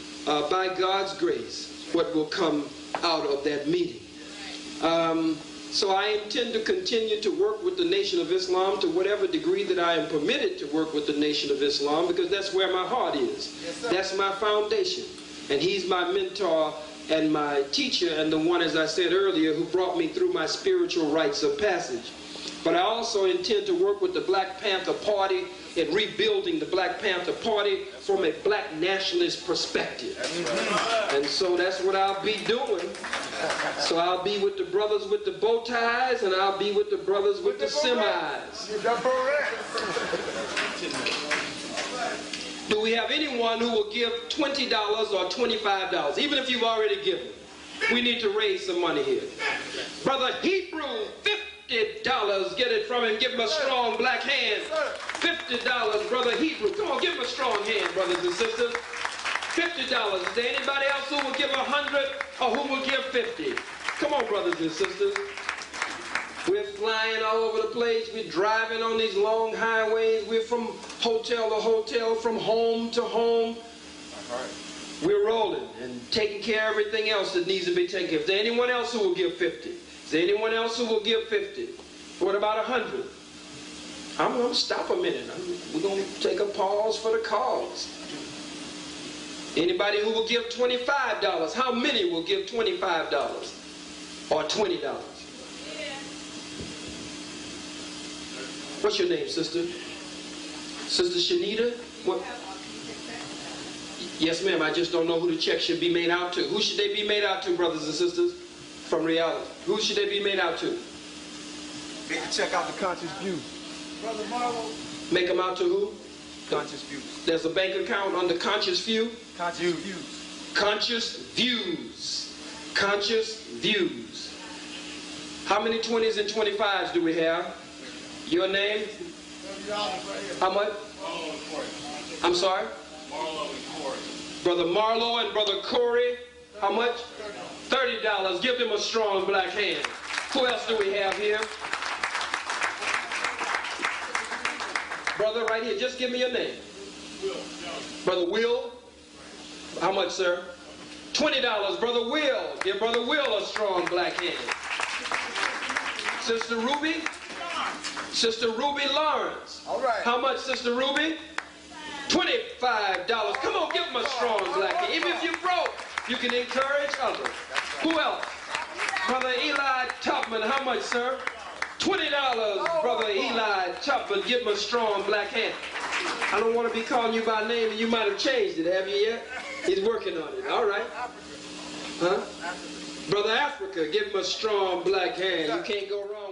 by God's grace what will come out of that meeting. So I intend to continue to work with the Nation of Islam to whatever degree that I am permitted to work with the Nation of Islam, because that's where my heart is. That's my foundation. And he's my mentor and my teacher, and the one, as I said earlier, who brought me through my spiritual rites of passage. But I also intend to work with the Black Panther Party in rebuilding the Black Panther Party from a black nationalist perspective. And so that's what I'll be doing. So I'll be with the brothers with the bow ties, and I'll be with the brothers with the semis. Do we have anyone who will give $20 or $25? Even if you've already given. We need to raise some money here. Brother Hebrew, $50. Get it from him. Give him a strong black hand. $50, Brother Hebrew. Come on, give him a strong hand, brothers and sisters. $50. Is there anybody else who will give 100 or who will give 50? Come on, brothers and sisters. We're flying all over the place. We're driving on these long highways. We're from hotel to hotel, from home to home. We're rolling and taking care of everything else that needs to be taken care of. Is there anyone else who will give 50? Is there anyone else who will give 50? What about 100? I'm going to stop a minute. We're going to take a pause for the cause. Anybody who will give $25? How many will give $25 or $20? What's your name, sister? Sister Shanita? What? Yes, ma'am. I just don't know who the check should be made out to. Who should they be made out to, brothers and sisters? From reality. Who should they be made out to? Make the check out the conscious views. Brother Marlowe. Make them out to who? Conscious views. There's a bank account under Conscious View? Conscious views. Conscious Views. Conscious Views. How many 20s and 25s do we have? Your name? How much? I'm sorry? Marlowe and Corey. Brother Marlowe and Brother Corey. How much? $30. Give them a strong black hand. Who else do we have here? Brother, right here. Just give me your name. Brother Will. How much, sir? $20. Brother Will. Give Brother Will a strong black hand. Sister Ruby. Sister Ruby Lawrence. All right. How much, Sister Ruby? $25. Come on, give them a strong black hand. Even if you're broke, you can encourage others. Who else? Brother Eli Tubman. How much, sir? $20. Brother Eli Tubman. Give him a strong black hand. I don't want to be calling you by name, and you might have changed it. Have you yet? He's working on it. All right. Huh? Brother Africa. Give him a strong black hand. You can't go wrong.